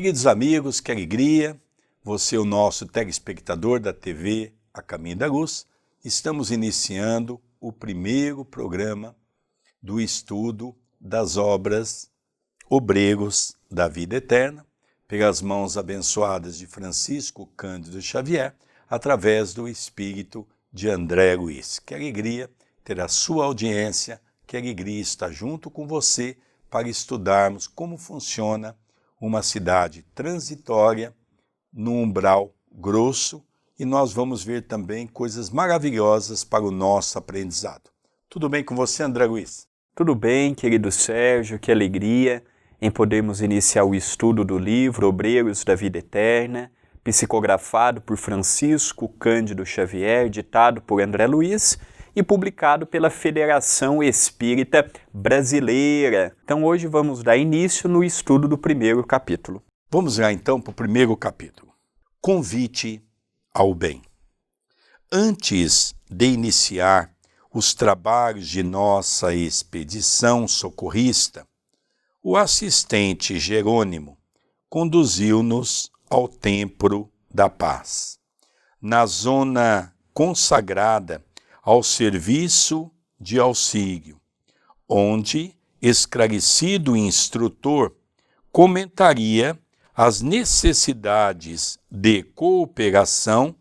Queridos amigos, que alegria, você é o nosso telespectador da TV A Caminho da Luz. Estamos iniciando o primeiro programa do estudo das obras Obreiros da Vida Eterna, pelas mãos abençoadas de Francisco Cândido Xavier, através do Espírito de André Luiz. Que alegria ter a sua audiência, que alegria estar junto com você para estudarmos como funciona uma cidade transitória no umbral grosso, e nós vamos ver também coisas maravilhosas para o nosso aprendizado. Tudo bem com você, André Luiz? Tudo bem, querido Sérgio, que alegria em podermos iniciar o estudo do livro Obreiros da Vida Eterna, psicografado por Francisco Cândido Xavier, ditado por André Luiz e publicado pela Federação Espírita Brasileira. Então hoje vamos dar início no estudo do primeiro capítulo. Vamos lá então para o primeiro capítulo. Convite ao bem. Antes de iniciar os trabalhos de nossa expedição socorrista, o assistente Jerônimo conduziu-nos ao Templo da Paz, na zona consagrada ao serviço de auxílio, onde esclarecido instrutor comentaria as necessidades de cooperação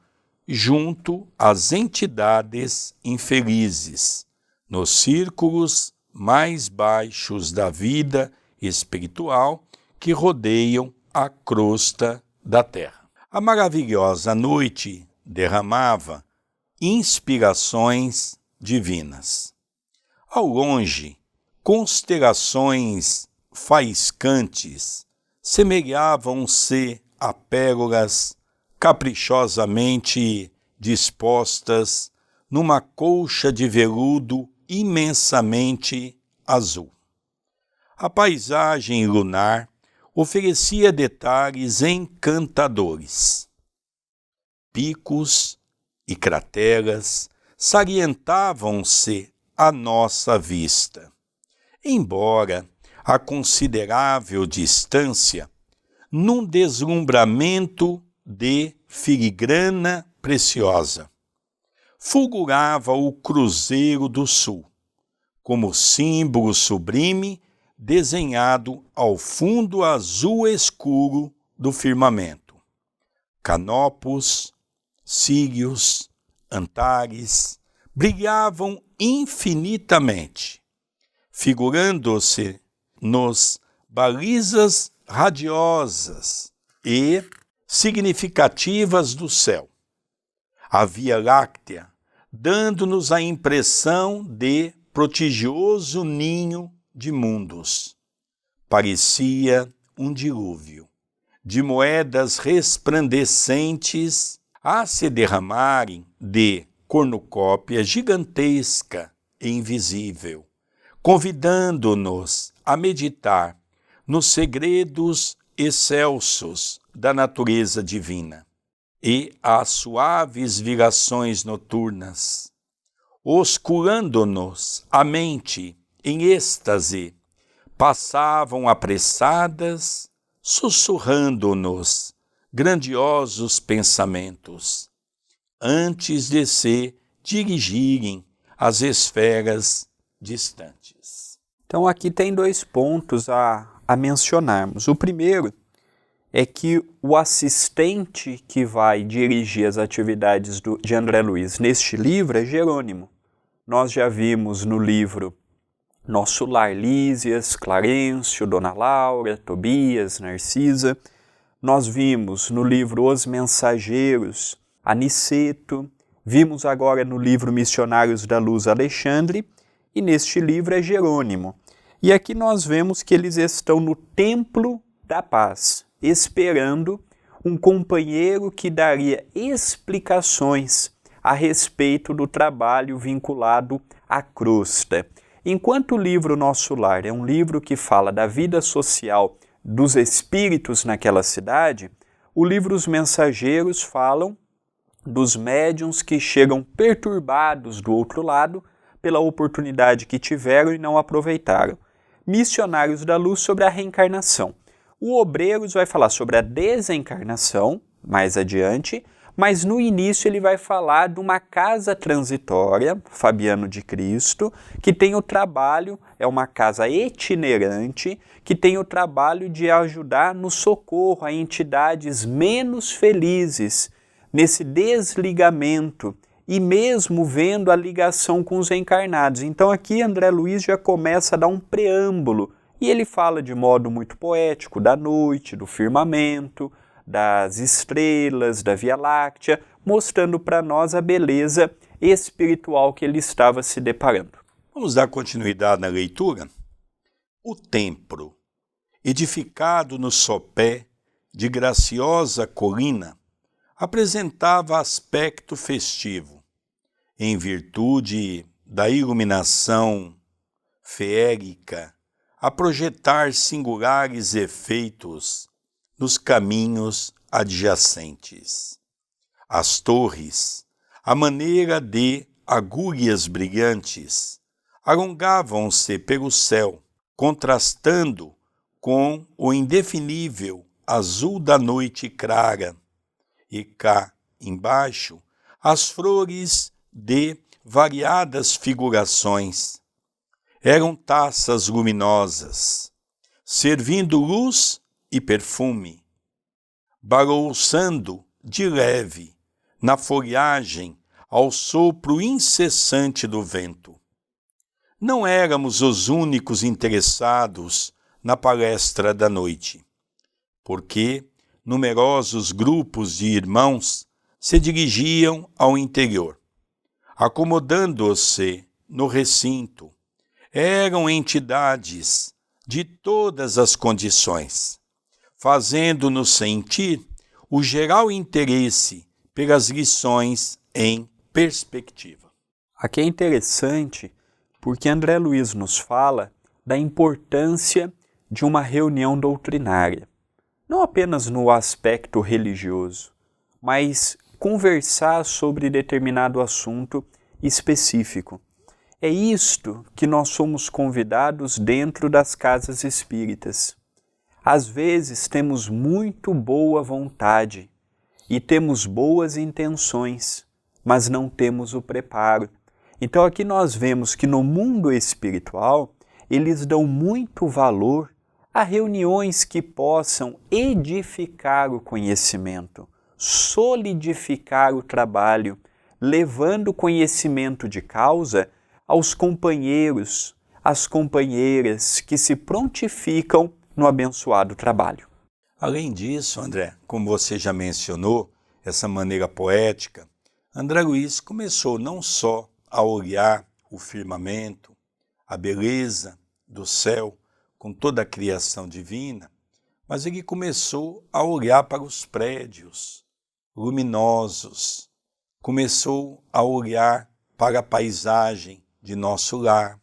junto às entidades infelizes, nos círculos mais baixos da vida espiritual que rodeiam a crosta da terra. A maravilhosa noite derramava inspirações divinas. Ao longe, constelações faiscantes semelhavam-se a pérolas caprichosamente dispostas numa colcha de veludo imensamente azul. A paisagem lunar oferecia detalhes encantadores. Picos e crateras salientavam-se à nossa vista, embora a considerável distância, num deslumbramento de filigrana preciosa. Fulgurava o Cruzeiro do Sul, como símbolo sublime desenhado ao fundo azul escuro do firmamento. Canopus, círios, antares brilhavam infinitamente, figurando-se nos balizas radiosas e significativas do céu. A Via Láctea, dando-nos a impressão de prodigioso ninho de mundos. Parecia um dilúvio de moedas resplandecentes a se derramarem de cornucópia gigantesca e invisível, convidando-nos a meditar nos segredos excelsos da natureza divina e às suaves virações noturnas, osculando-nos a mente em êxtase, passavam apressadas, sussurrando-nos grandiosos pensamentos, antes de se dirigirem às esferas distantes. Então aqui tem dois pontos a mencionarmos. O primeiro é que o assistente que vai dirigir as atividades de André Luiz neste livro é Jerônimo. Nós já vimos no livro Nosso Lar Lísias, Clarencio, Dona Laura, Tobias, Narcisa. Nós vimos no livro Os Mensageiros, Aniceto. Vimos agora no livro Missionários da Luz, Alexandre. E neste livro é Jerônimo. E aqui nós vemos que eles estão no Templo da Paz, esperando um companheiro que daria explicações a respeito do trabalho vinculado à crosta. Enquanto o livro Nosso Lar é um livro que fala da vida social dos espíritos naquela cidade, o livro Os Mensageiros falam dos médiuns que chegam perturbados do outro lado pela oportunidade que tiveram e não aproveitaram. Missionários da Luz sobre a reencarnação. O Obreiros vai falar sobre a desencarnação, mais adiante, mas no início ele vai falar de uma casa transitória, Fabiano de Cristo, que tem o trabalho, é uma casa itinerante, que tem o trabalho de ajudar no socorro a entidades menos felizes, nesse desligamento, e mesmo vendo a ligação com os encarnados. Então aqui André Luiz já começa a dar um preâmbulo, e ele fala de modo muito poético da noite, do firmamento, das estrelas, da Via Láctea, mostrando para nós a beleza espiritual que ele estava se deparando. Vamos dar continuidade na leitura? O templo, edificado no sopé de graciosa colina, apresentava aspecto festivo, em virtude da iluminação feérica a projetar singulares efeitos nos caminhos adjacentes. As torres, à maneira de agulhas brilhantes, alongavam-se pelo céu, contrastando com o indefinível azul da noite clara, e cá, embaixo, as flores de variadas figurações. Eram taças luminosas, servindo luz e perfume, balouçando de leve na folhagem ao sopro incessante do vento. Não éramos os únicos interessados na palestra da noite, porque numerosos grupos de irmãos se dirigiam ao interior, acomodando-se no recinto. Eram entidades de todas as condições, fazendo-nos sentir o geral interesse pelas lições em perspectiva. Aqui é interessante porque André Luiz nos fala da importância de uma reunião doutrinária, não apenas no aspecto religioso, mas conversar sobre determinado assunto específico. É isto que nós somos convidados dentro das casas espíritas. Às vezes temos muito boa vontade e temos boas intenções, mas não temos o preparo. Então aqui nós vemos que no mundo espiritual eles dão muito valor a reuniões que possam edificar o conhecimento, solidificar o trabalho, levando conhecimento de causa aos companheiros, às companheiras que se prontificam no abençoado trabalho. Além disso, André, como você já mencionou, essa maneira poética, André Luiz começou não só a olhar o firmamento, a beleza do céu com toda a criação divina, mas ele começou a olhar para os prédios luminosos, começou a olhar para a paisagem de nosso lar,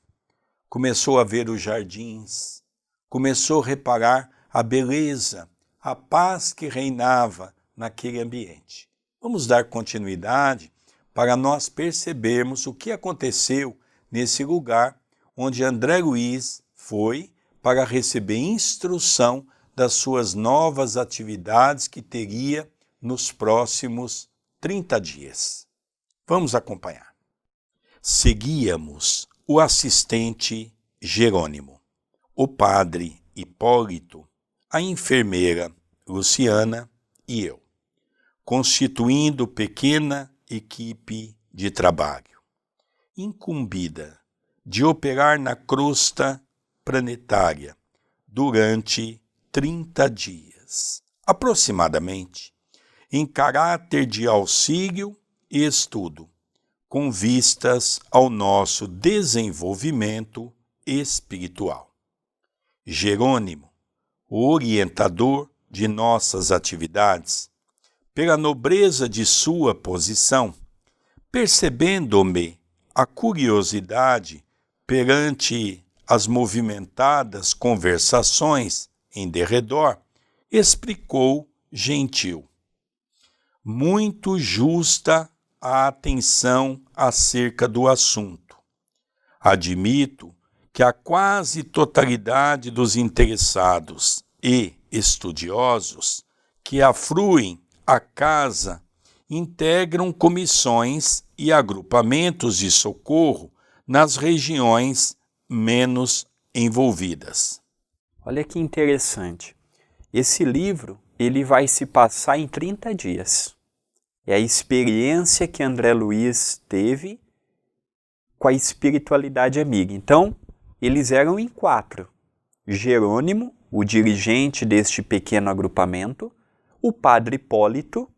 começou a ver os jardins, começou a reparar a beleza, a paz que reinava naquele ambiente. Vamos dar continuidade para nós percebermos o que aconteceu nesse lugar onde André Luiz foi para receber instrução das suas novas atividades que teria nos próximos 30 dias. Vamos acompanhar. Seguíamos o assistente Jerônimo, o padre Hipólito, a enfermeira Luciana e eu, constituindo pequena equipe de trabalho, incumbida de operar na crosta planetária durante 30 dias, aproximadamente, em caráter de auxílio e estudo, com vistas ao nosso desenvolvimento espiritual. Jerônimo, o orientador de nossas atividades, pela nobreza de sua posição, percebendo-me a curiosidade perante as movimentadas conversações em derredor, explicou gentil: muito justa a atenção acerca do assunto. Admito que a quase totalidade dos interessados e, estudiosos que afluem à casa integram comissões e agrupamentos de socorro nas regiões menos envolvidas. Olha que interessante. Esse livro ele vai se passar em 30 dias. É a experiência que André Luiz teve com a espiritualidade amiga. Então, eles eram em 4. Jerônimo, o dirigente deste pequeno agrupamento, o padre Hipólito,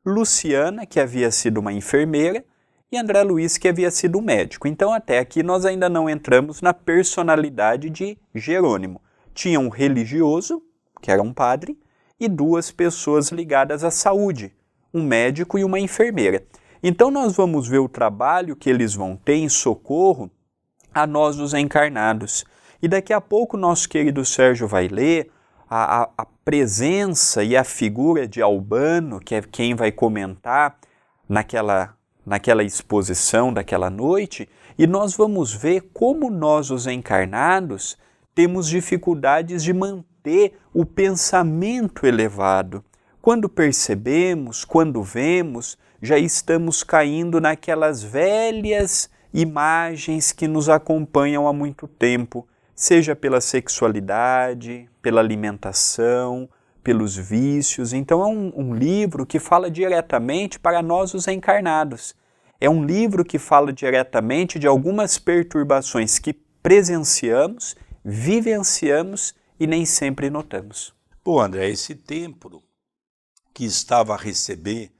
Luciana, que havia sido uma enfermeira, e André Luiz, que havia sido um médico. Então, até aqui, nós ainda não entramos na personalidade de Jerônimo. Tinha um religioso, que era um padre, e 2 pessoas ligadas à saúde, um médico e uma enfermeira. Então, nós vamos ver o trabalho que eles vão ter em socorro a nós, os encarnados. E daqui a pouco, nosso querido Sérgio vai ler a presença e a figura de Albano, que é quem vai comentar naquela exposição daquela noite, e nós vamos ver como nós, os encarnados, temos dificuldades de manter o pensamento elevado. Quando percebemos, quando vemos, já estamos caindo naquelas velhas imagens que nos acompanham há muito tempo, seja pela sexualidade, pela alimentação, pelos vícios. Então é um livro que fala diretamente para nós, os encarnados. É um livro que fala diretamente de algumas perturbações que presenciamos, vivenciamos e nem sempre notamos. Pô, André, esse templo que estava a receber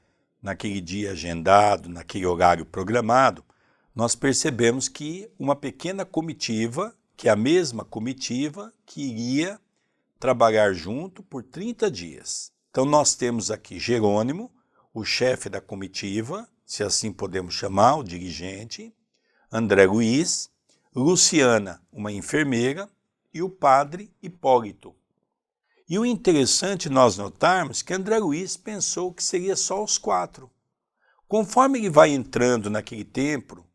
naquele dia agendado, naquele horário programado, nós percebemos que uma pequena comitiva, que é a mesma comitiva que iria trabalhar junto por 30 dias. Então nós temos aqui Jerônimo, o chefe da comitiva, se assim podemos chamar, o dirigente, André Luiz, Luciana, uma enfermeira, e o padre Hipólito. E o interessante nós notarmos que André Luiz pensou que seria só os 4. Conforme ele vai entrando naquele templo,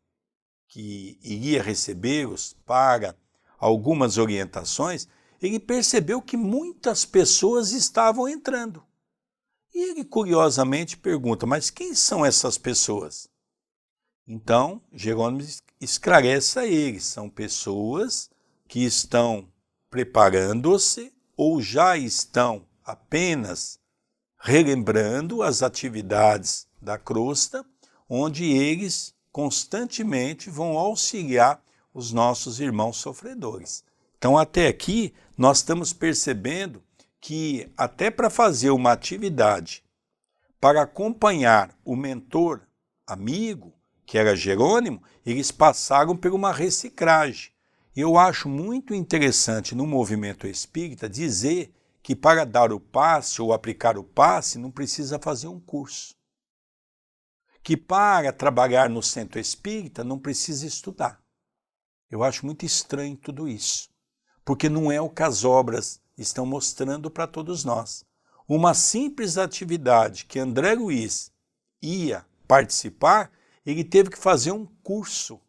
que iria recebê-los para algumas orientações, ele percebeu que muitas pessoas estavam entrando. E ele curiosamente pergunta, mas quem são essas pessoas? Então, Jerônimo esclarece a ele, são pessoas que estão preparando-se ou já estão apenas relembrando as atividades da crosta, onde eles constantemente vão auxiliar os nossos irmãos sofredores. Então, até aqui, nós estamos percebendo que até para fazer uma atividade, para acompanhar o mentor amigo, que era Jerônimo, eles passaram por uma reciclagem. Eu acho muito interessante no movimento espírita dizer que para dar o passe ou aplicar o passe não precisa fazer um curso. Que para trabalhar no centro espírita não precisa estudar. Eu acho muito estranho tudo isso, porque não é o que as obras estão mostrando para todos nós. Uma simples atividade que André Luiz ia participar, ele teve que fazer um curso.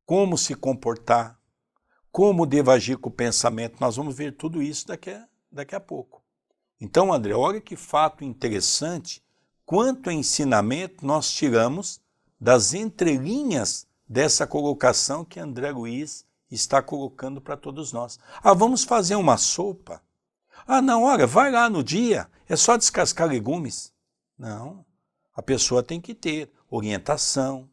Como se comportar, como devo agir com o pensamento, nós vamos ver tudo isso daqui a pouco. Então, André, olha que fato interessante, quanto ensinamento nós tiramos das entrelinhas dessa colocação que André Luiz está colocando para todos nós. Vamos fazer uma sopa? Não, olha, vai lá no dia, é só descascar legumes. Não, a pessoa tem que ter orientação,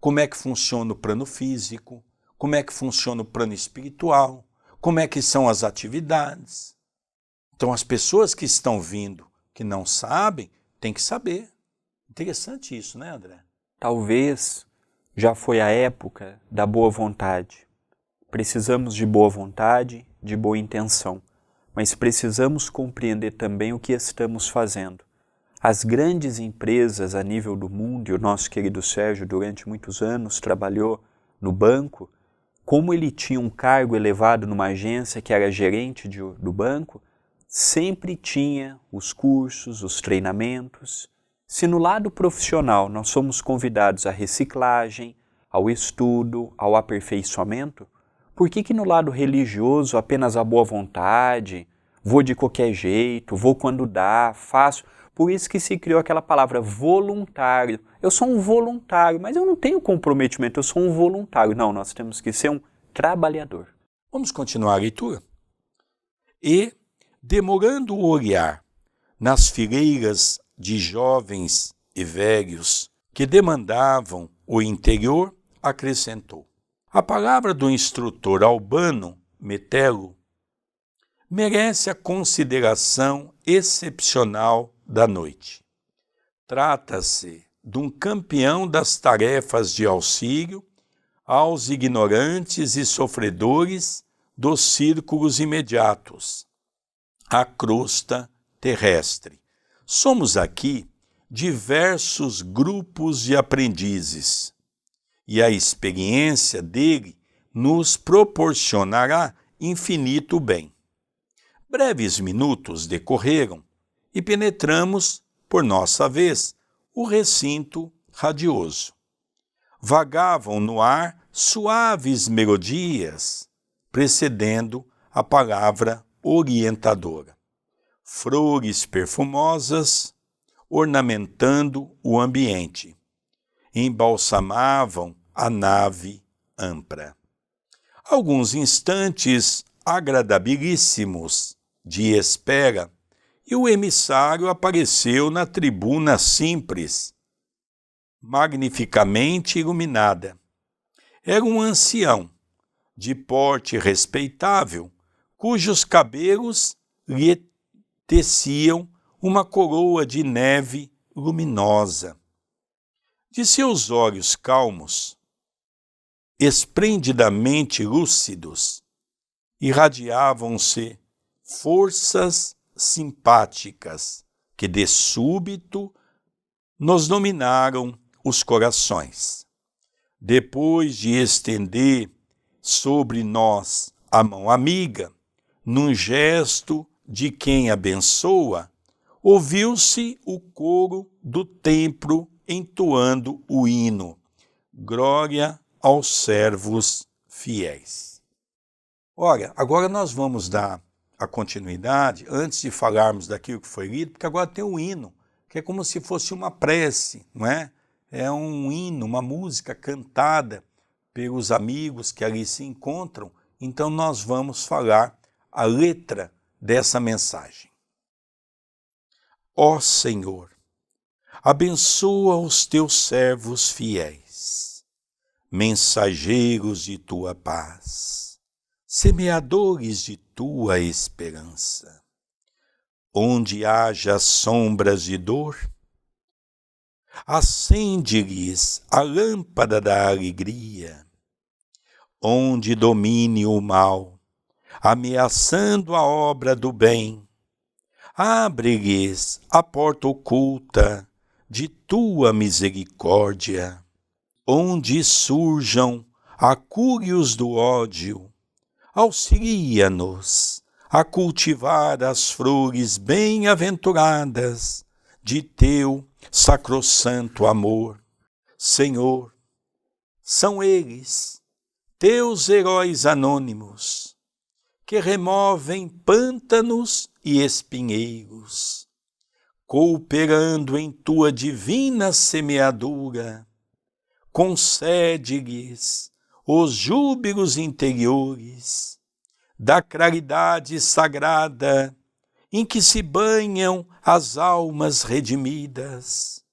como é que funciona o plano físico, como é que funciona o plano espiritual, como é que são as atividades. Então as pessoas que estão vindo, que não sabem, têm que saber. Interessante isso, né, André? Talvez já foi a época da boa vontade. Precisamos de boa vontade, de boa intenção, mas precisamos compreender também o que estamos fazendo. As grandes empresas a nível do mundo, e o nosso querido Sérgio durante muitos anos trabalhou no banco, como ele tinha um cargo elevado numa agência que era gerente do banco, sempre tinha os cursos, os treinamentos. Se no lado profissional nós somos convidados à reciclagem, ao estudo, ao aperfeiçoamento, por que no lado religioso apenas a boa vontade, vou de qualquer jeito, vou quando dá, faço. Por isso que se criou aquela palavra voluntário. Eu sou um voluntário, mas eu não tenho comprometimento, eu sou um voluntário. Não, nós temos que ser um trabalhador. Vamos continuar a leitura? E, demorando o olhar nas fileiras de jovens e velhos que demandavam o interior, acrescentou: a palavra do instrutor Albano Metelo merece a consideração excepcional da noite. Trata-se de um campeão das tarefas de auxílio aos ignorantes e sofredores dos círculos imediatos, a crosta terrestre. Somos aqui diversos grupos de aprendizes, e a experiência dele nos proporcionará infinito bem. Breves minutos decorreram e penetramos, por nossa vez, o recinto radioso. Vagavam no ar suaves melodias, precedendo a palavra orientadora. Flores perfumosas ornamentando o ambiente, embalsamavam a nave ampla. Alguns instantes agradabilíssimos de espera e o emissário apareceu na tribuna simples, magnificamente iluminada. Era um ancião, de porte respeitável, cujos cabelos lhe teciam uma coroa de neve luminosa. De seus olhos calmos, esplendidamente lúcidos, irradiavam-se forças simpáticas que de súbito nos dominaram os corações. Depois de estender sobre nós a mão amiga, num gesto de quem abençoa, ouviu-se o coro do templo entoando o hino: Glória aos servos fiéis. Olha, agora nós vamos dar a continuidade, antes de falarmos daquilo que foi lido, porque agora tem um hino, que é como se fosse uma prece, não é? É um hino, uma música cantada pelos amigos que ali se encontram. Então nós vamos falar a letra dessa mensagem. Ó Senhor, abençoa os teus servos fiéis, mensageiros de tua paz, semeadores de tua esperança. Onde haja sombras de dor, acende-lhes a lâmpada da alegria. Onde domine o mal, ameaçando a obra do bem, abre-lhes a porta oculta de tua misericórdia. Onde surjam acúrios do ódio, auxilia-nos a cultivar as flores bem-aventuradas de teu sacrossanto amor. Senhor, são eles, teus heróis anônimos, que removem pântanos e espinheiros, cooperando em tua divina semeadura. Concede-lhes os júbilos interiores da claridade sagrada em que se banham as almas redimidas.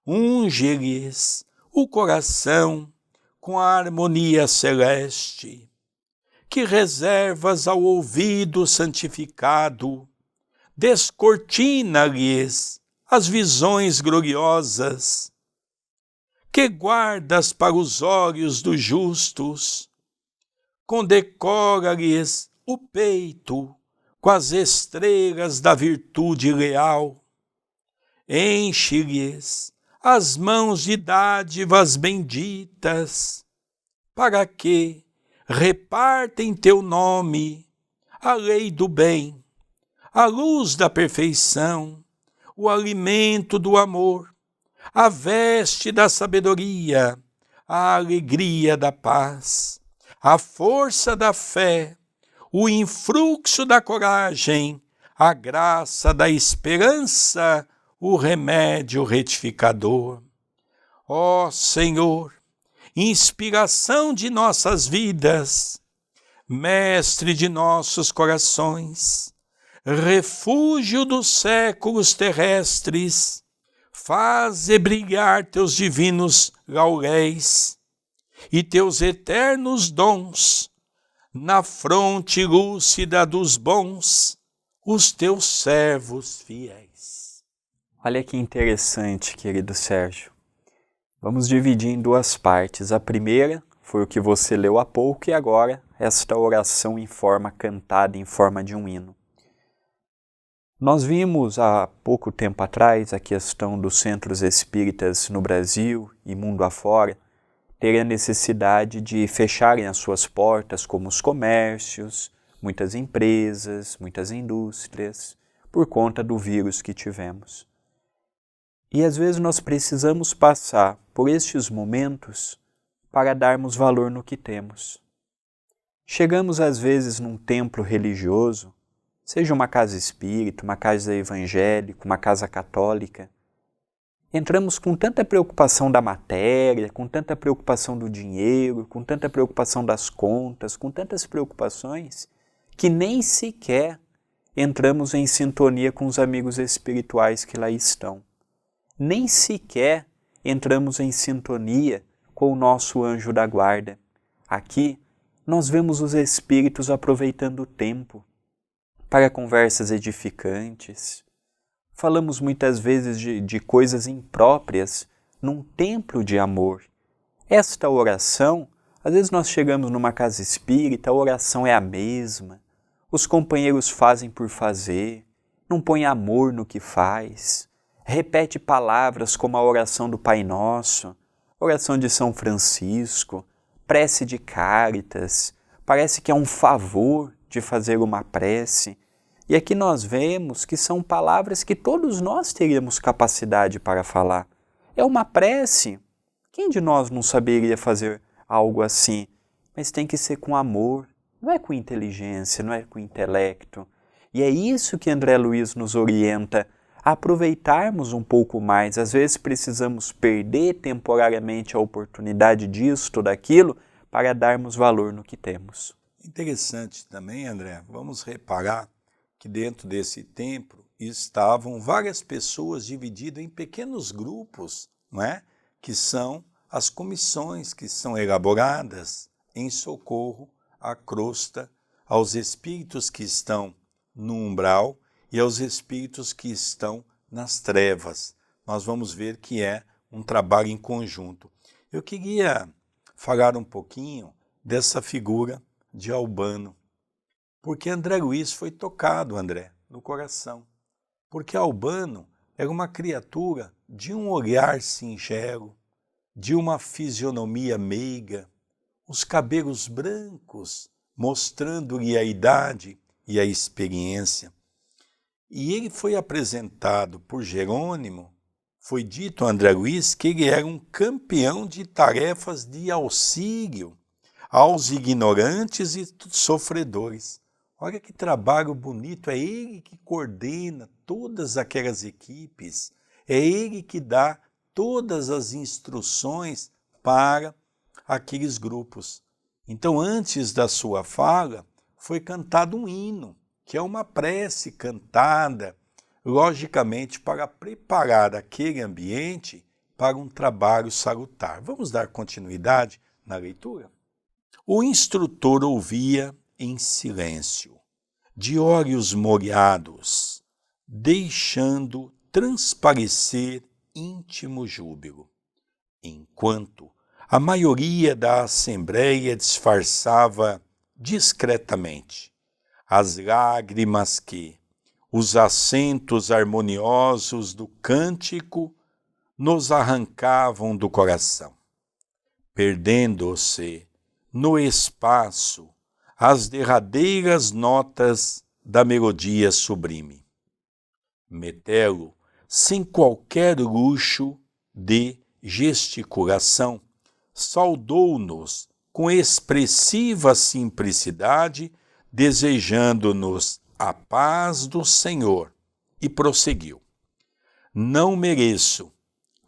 Unge-lhes o coração com a harmonia celeste, que reservas ao ouvido santificado, descortina-lhes as visões gloriosas, que guardas para os olhos dos justos, condecora-lhes o peito com as estrelas da virtude leal, enche-lhes as mãos de dádivas benditas, para que repartem teu nome, a lei do bem, a luz da perfeição, o alimento do amor, a veste da sabedoria, a alegria da paz, a força da fé, o influxo da coragem, a graça da esperança, o remédio retificador. Ó Senhor, inspiração de nossas vidas, mestre de nossos corações, refúgio dos séculos terrestres, faze brilhar teus divinos lauréis e teus eternos dons na fronte lúcida dos bons, os teus servos fiéis. Olha que interessante, querido Sérgio. Vamos dividir em duas partes. A primeira foi o que você leu há pouco e agora esta oração em forma cantada, em forma de um hino. Nós vimos há pouco tempo atrás a questão dos centros espíritas no Brasil e mundo afora terem a necessidade de fecharem as suas portas, como os comércios, muitas empresas, muitas indústrias, por conta do vírus que tivemos. E às vezes nós precisamos passar por estes momentos para darmos valor no que temos. Chegamos às vezes num templo religioso, seja uma casa espírita, uma casa evangélica, uma casa católica, entramos com tanta preocupação da matéria, com tanta preocupação do dinheiro, com tanta preocupação das contas, com tantas preocupações, que nem sequer entramos em sintonia com os amigos espirituais que lá estão. Nem sequer entramos em sintonia com o nosso anjo da guarda. Aqui, nós vemos os espíritos aproveitando o tempo para conversas edificantes. Falamos muitas vezes de coisas impróprias num templo de amor. Esta oração, às vezes nós chegamos numa casa espírita, a oração é a mesma. Os companheiros fazem por fazer, não põe amor no que faz. Repete palavras como a oração do Pai Nosso, oração de São Francisco, prece de Cáritas. Parece que é um favor de fazer uma prece. E aqui nós vemos que são palavras que todos nós teríamos capacidade para falar. É uma prece. Quem de nós não saberia fazer algo assim? Mas tem que ser com amor, não é com inteligência, não é com intelecto. E é isso que André Luiz nos orienta, a aproveitarmos um pouco mais. Às vezes precisamos perder temporariamente a oportunidade disto, daquilo, para darmos valor no que temos. Interessante também, André, vamos reparar que dentro desse templo estavam várias pessoas divididas em pequenos grupos, não é? Que são as comissões que são elaboradas em socorro à crosta, aos espíritos que estão no umbral e aos espíritos que estão nas trevas. Nós vamos ver que é um trabalho em conjunto. Eu queria falar um pouquinho dessa figura de Albano, porque André Luiz foi tocado, André, no coração. Porque Albano era uma criatura de um olhar singelo, de uma fisionomia meiga, os cabelos brancos, mostrando-lhe a idade e a experiência. E ele foi apresentado por Jerônimo, foi dito a André Luiz que ele era um campeão de tarefas de auxílio aos ignorantes e sofredores. Olha que trabalho bonito, é ele que coordena todas aquelas equipes, é ele que dá todas as instruções para aqueles grupos. Então, antes da sua fala, foi cantado um hino, que é uma prece cantada, logicamente, para preparar aquele ambiente para um trabalho salutar. Vamos dar continuidade na leitura? O instrutor ouvia em silêncio, de olhos molhados, deixando transparecer íntimo júbilo, enquanto a maioria da assembleia disfarçava discretamente as lágrimas que os acentos harmoniosos do cântico nos arrancavam do coração, perdendo-se no espaço as derradeiras notas da melodia sublime. Metelo, sem qualquer luxo de gesticulação, saudou-nos com expressiva simplicidade, desejando-nos a paz do Senhor, e prosseguiu. Não mereço,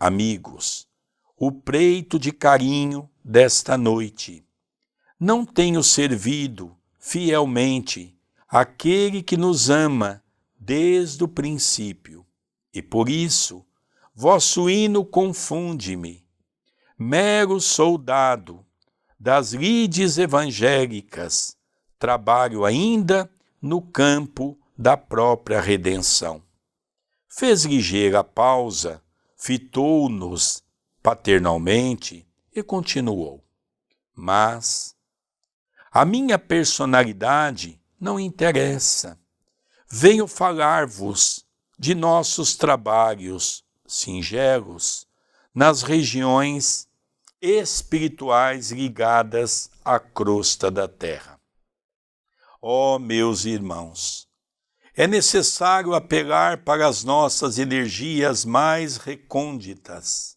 amigos, o preito de carinho desta noite. Não tenho servido fielmente aquele que nos ama desde o princípio, e por isso vosso hino confunde-me. Mero soldado das lides evangélicas, trabalho ainda no campo da própria redenção. Fez ligeira pausa, fitou-nos paternalmente e continuou. Mas a minha personalidade não interessa. Venho falar-vos de nossos trabalhos singelos nas regiões espirituais ligadas à crosta da terra. Ó, meus irmãos, é necessário apelar para as nossas energias mais recônditas.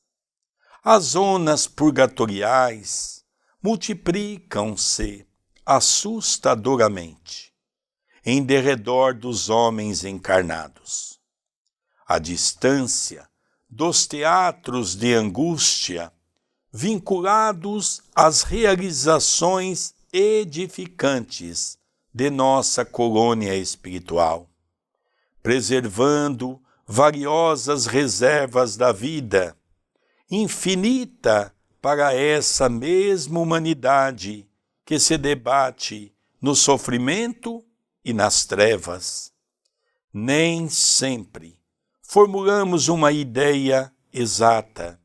As zonas purgatoriais multiplicam-se assustadoramente em derredor dos homens encarnados. A distância dos teatros de angústia, vinculados às realizações edificantes de nossa colônia espiritual, preservando valiosas reservas da vida, infinita para essa mesma humanidade que se debate no sofrimento e nas trevas. Nem sempre formulamos uma ideia exata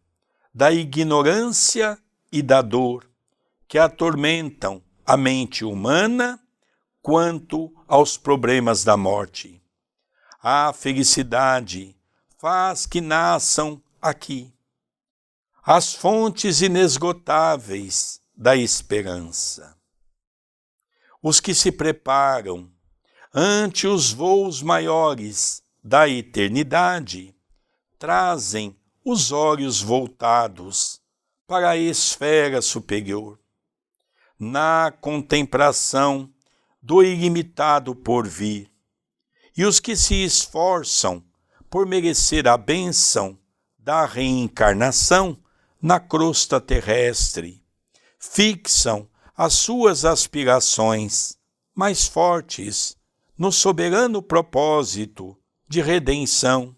da ignorância e da dor que atormentam a mente humana quanto aos problemas da morte. A felicidade faz que nasçam aqui as fontes inesgotáveis da esperança. Os que se preparam ante os voos maiores da eternidade trazem os olhos voltados para a esfera superior, na contemplação do ilimitado porvir, e os que se esforçam por merecer a bênção da reencarnação na crosta terrestre, fixam as suas aspirações mais fortes no soberano propósito de redenção,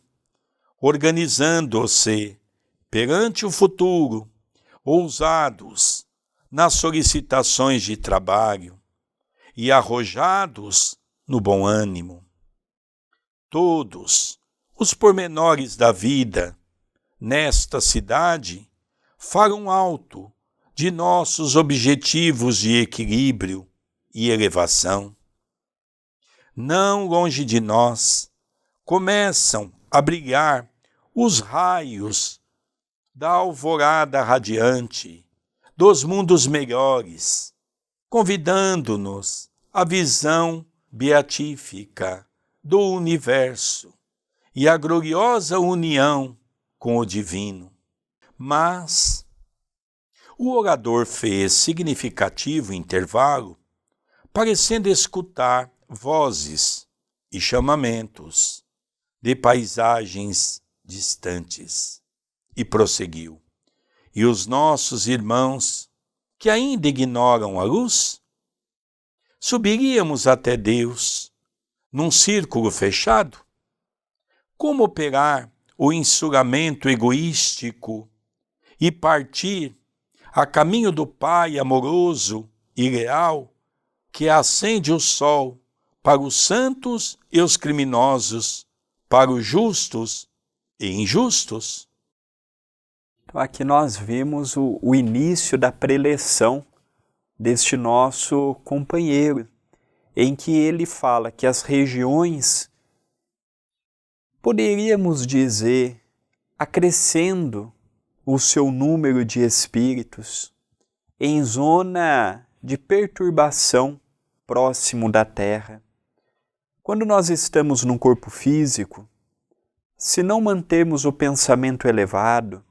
organizando-se perante o futuro, ousados nas solicitações de trabalho e arrojados no bom ânimo. Todos os pormenores da vida nesta cidade falam alto de nossos objetivos de equilíbrio e elevação. Não longe de nós começam a brilhar os raios da alvorada radiante dos mundos melhores, convidando-nos à visão beatífica do universo e à gloriosa união com o divino. Mas o orador fez significativo intervalo, parecendo escutar vozes e chamamentos de paisagens distantes, e prosseguiu. E os nossos irmãos, que ainda ignoram a luz? Subiríamos até Deus num círculo fechado? Como operar o ensugamento egoístico e partir a caminho do Pai amoroso e leal que acende o sol para os santos e os criminosos, para os justos e injustos? Então aqui nós vimos o início da preleção deste nosso companheiro, em que ele fala que as regiões, poderíamos dizer, acrescendo o seu número de espíritos em zona de perturbação próximo da Terra. Quando nós estamos num corpo físico, se não mantermos o pensamento elevado,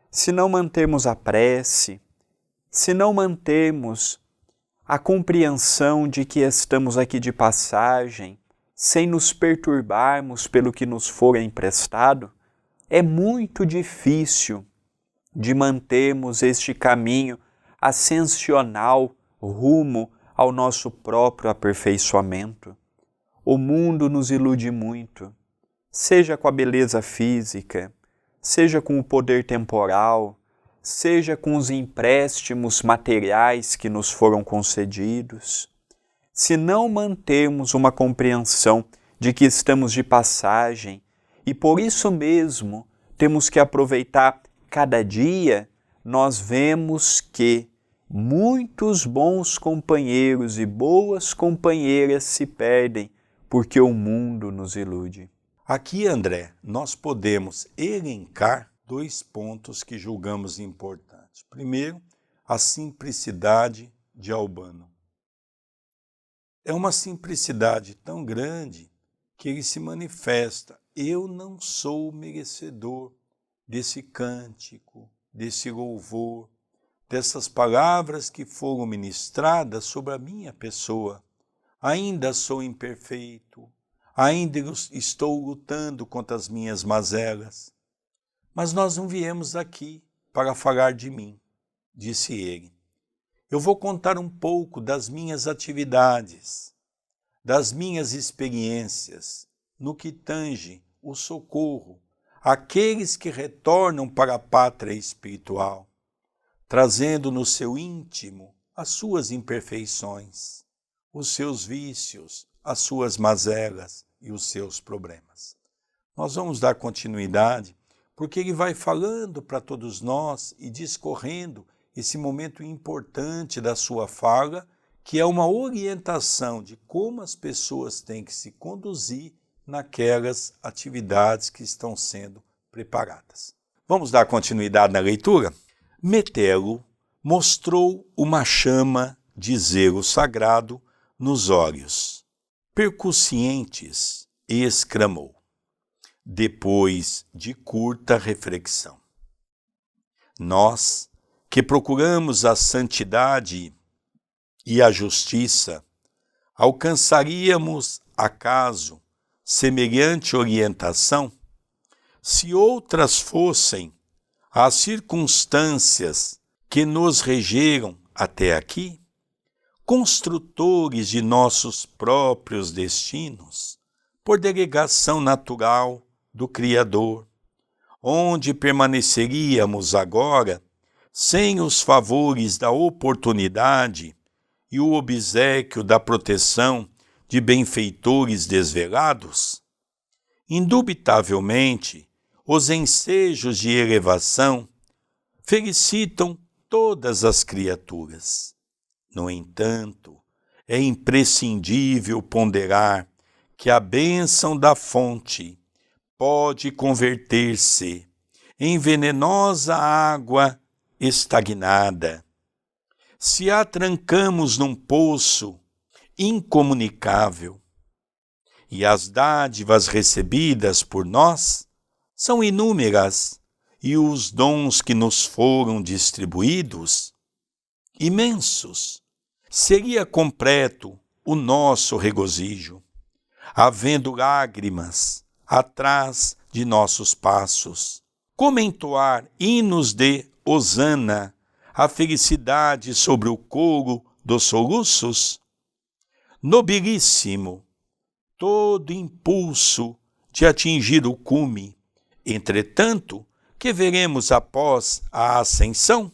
se não mantermos a prece, se não mantermos a compreensão de que estamos aqui de passagem sem nos perturbarmos pelo que nos for emprestado, é muito difícil de mantermos este caminho ascensional rumo ao nosso próprio aperfeiçoamento. O mundo nos ilude muito, seja com a beleza física, seja com o poder temporal, seja com os empréstimos materiais que nos foram concedidos. Se não mantermos uma compreensão de que estamos de passagem e por isso mesmo temos que aproveitar cada dia, nós vemos que muitos bons companheiros e boas companheiras se perdem porque o mundo nos ilude. Aqui, André, nós podemos elencar 2 pontos que julgamos importantes. Primeiro, a simplicidade de Albano. É uma simplicidade tão grande que ele se manifesta. Eu não sou merecedor desse cântico, desse louvor, dessas palavras que foram ministradas sobre a minha pessoa. Ainda sou imperfeito, ainda estou lutando contra as minhas mazelas. Mas nós não viemos aqui para falar de mim, disse ele. Eu vou contar um pouco das minhas atividades, das minhas experiências, no que tange o socorro àqueles que retornam para a pátria espiritual, trazendo no seu íntimo as suas imperfeições, os seus vícios, as suas mazelas e os seus problemas. Nós vamos dar continuidade, porque ele vai falando para todos nós e discorrendo esse momento importante da sua fala, que é uma orientação de como as pessoas têm que se conduzir naquelas atividades que estão sendo preparadas. Vamos dar continuidade na leitura? Metelo mostrou uma chama de zelo sagrado nos olhos, percussientes, e exclamou, depois de curta reflexão. Nós, que procuramos a santidade e a justiça, alcançaríamos, acaso, semelhante orientação, se outras fossem as circunstâncias que nos regeram até aqui? Construtores de nossos próprios destinos, por delegação natural do Criador, onde permaneceríamos agora sem os favores da oportunidade e o obséquio da proteção de benfeitores desvelados? Indubitavelmente, os ensejos de elevação felicitam todas as criaturas. No entanto, é imprescindível ponderar que a bênção da fonte pode converter-se em venenosa água estagnada. Se a trancamos num poço incomunicável, e as dádivas recebidas por nós são inúmeras, e os dons que nos foram distribuídos, imensos, seria completo o nosso regozijo, havendo lágrimas atrás de nossos passos, como entoar hinos de hosana, a felicidade sobre o coro dos soluços? Nobilíssimo todo impulso de atingir o cume, entretanto, que veremos após a ascensão?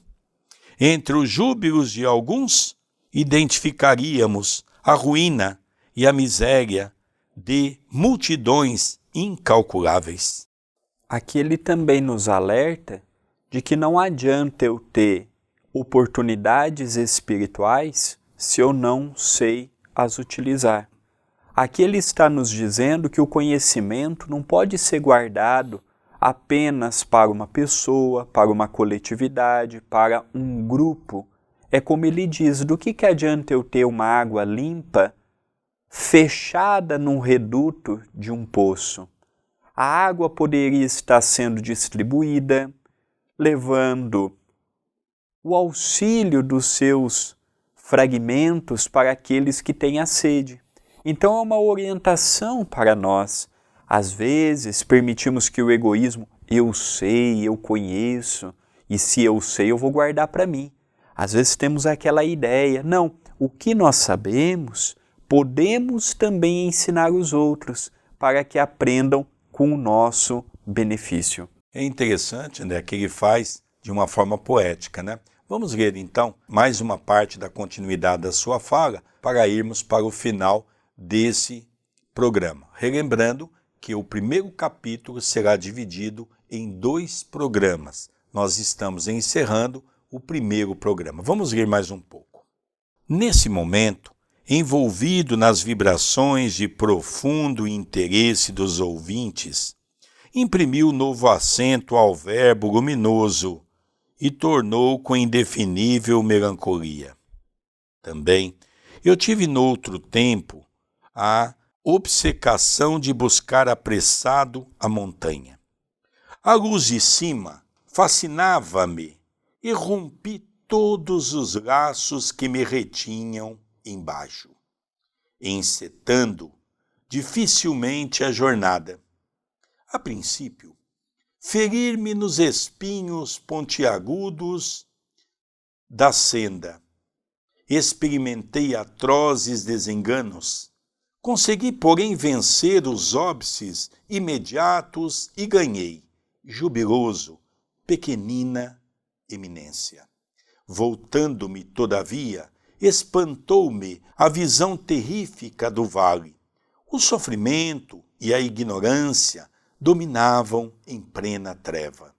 Entre os júbilos de alguns, identificaríamos a ruína e a miséria de multidões incalculáveis. Aqui ele também nos alerta de que não adianta eu ter oportunidades espirituais se eu não sei as utilizar. Aqui ele está nos dizendo que o conhecimento não pode ser guardado apenas para uma pessoa, para uma coletividade, para um grupo. É como ele diz, do que adianta eu ter uma água limpa fechada num reduto de um poço? A água poderia estar sendo distribuída, levando o auxílio dos seus fragmentos para aqueles que têm a sede. Então é uma orientação para nós. Às vezes permitimos que o egoísmo, eu sei, eu conheço, e se eu sei eu vou guardar para mim. Às vezes temos aquela ideia, não, o que nós sabemos, podemos também ensinar os outros para que aprendam com o nosso benefício. É interessante, né, que ele faz de uma forma poética, né? Vamos ver então mais uma parte da continuidade da sua fala para irmos para o final desse programa. Relembrando que o primeiro capítulo será dividido em 2 programas. Nós estamos encerrando o primeiro programa. Vamos ler mais um pouco. Nesse momento, envolvido nas vibrações de profundo interesse dos ouvintes, imprimiu novo acento ao verbo luminoso e tornou com indefinível melancolia. Também eu tive noutro tempo a obcecação de buscar apressado a montanha. A luz de cima fascinava-me e rompi todos os laços que me retinham embaixo, encetando dificilmente a jornada. A princípio, ferir-me nos espinhos pontiagudos da senda. Experimentei atrozes desenganos. Consegui, porém, vencer os óbices imediatos e ganhei, jubiloso, pequenina eminência. Voltando-me, todavia, espantou-me a visão terrífica do vale. O sofrimento e a ignorância dominavam em plena treva.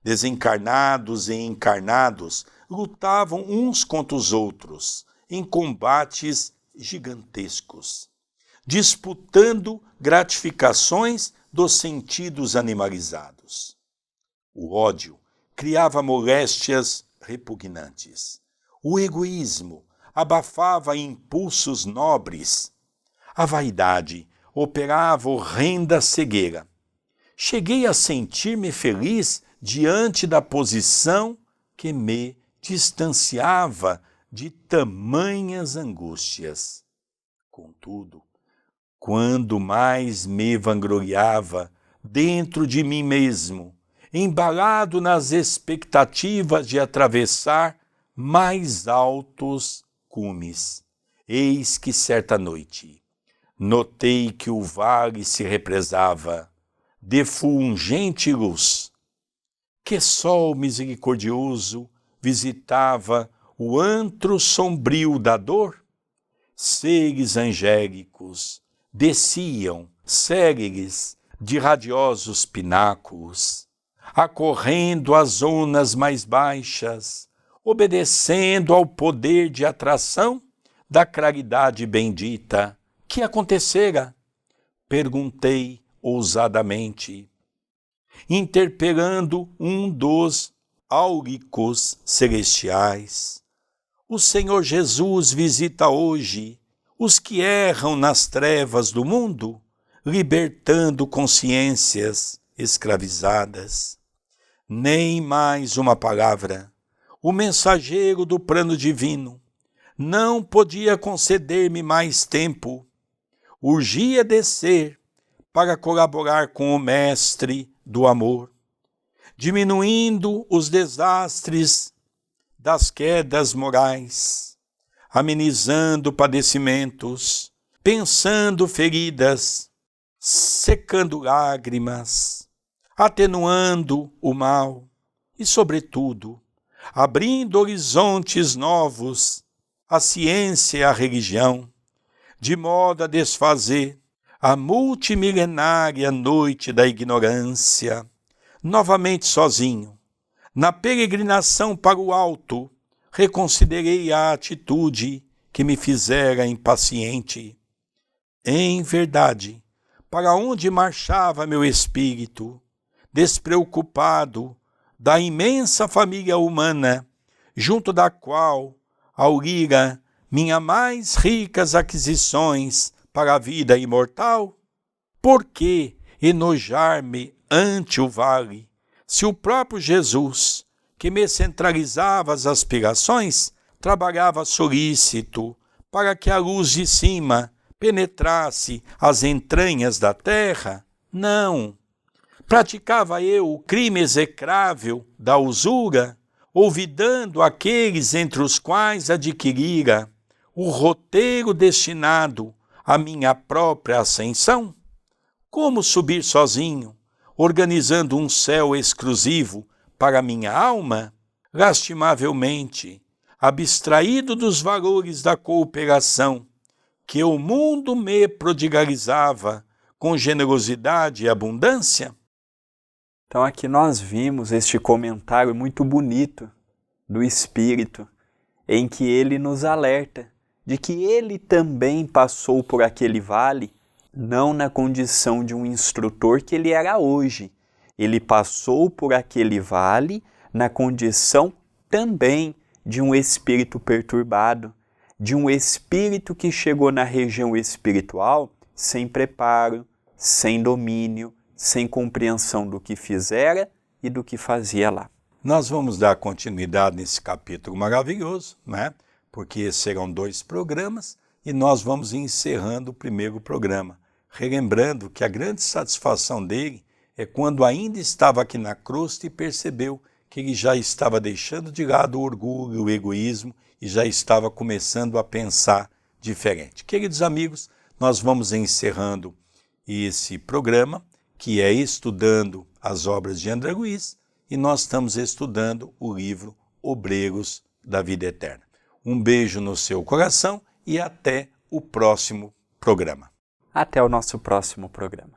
Desencarnados e encarnados lutavam uns contra os outros em combates gigantescos, disputando gratificações dos sentidos animalizados. O ódio criava moléstias repugnantes. O egoísmo abafava impulsos nobres. A vaidade operava horrenda cegueira. Cheguei a sentir-me feliz diante da posição que me distanciava de tamanhas angústias. Contudo, quando mais me vangloriava dentro de mim mesmo, embalado nas expectativas de atravessar mais altos cumes, eis que certa noite notei que o vale se represava de fulgente luz. Que sol misericordioso visitava o antro sombrio da dor? Seres angélicos desciam, céleres, de radiosos pináculos, acorrendo às zonas mais baixas, obedecendo ao poder de atração da claridade bendita. Que acontecera? Perguntei ousadamente, interpelando um dos áuricos celestiais. O Senhor Jesus visita hoje os que erram nas trevas do mundo, libertando consciências escravizadas. Nem mais uma palavra. O mensageiro do plano divino não podia conceder-me mais tempo. Urgia descer para colaborar com o Mestre do amor, diminuindo os desastres das quedas morais, amenizando padecimentos, pensando feridas, secando lágrimas, atenuando o mal e, sobretudo, abrindo horizontes novos à ciência e à religião, de modo a desfazer a multimilenária noite da ignorância. Novamente sozinho, na peregrinação para o alto, reconsiderei a atitude que me fizera impaciente. Em verdade, para onde marchava meu espírito, despreocupado da imensa família humana, junto da qual auriga minhas mais ricas aquisições para a vida imortal? Por que enojar-me ante o vale, se o próprio Jesus, que me centralizava as aspirações, trabalhava solícito para que a luz de cima penetrasse as entranhas da terra? Não. Praticava eu o crime execrável da usura, olvidando aqueles entre os quais adquirira o roteiro destinado à minha própria ascensão? Como subir sozinho, organizando um céu exclusivo para minha alma? Lastimavelmente, abstraído dos valores da cooperação, que o mundo me prodigalizava com generosidade e abundância? Então aqui nós vimos este comentário muito bonito do Espírito, em que ele nos alerta de que ele também passou por aquele vale, não na condição de um instrutor que ele era hoje. Ele passou por aquele vale na condição também de um espírito perturbado, de um espírito que chegou na região espiritual sem preparo, sem domínio, sem compreensão do que fizera e do que fazia lá. Nós vamos dar continuidade nesse capítulo maravilhoso, né? Porque serão 2 programas e nós vamos encerrando o primeiro programa, relembrando que a grande satisfação dele é quando ainda estava aqui na crosta e percebeu que ele já estava deixando de lado o orgulho, o egoísmo e já estava começando a pensar diferente. Queridos amigos, nós vamos encerrando esse programa, que é Estudando as Obras de André Luiz, e nós estamos estudando o livro Obreiros da Vida Eterna. Um beijo no seu coração e até o próximo programa. Até o nosso próximo programa.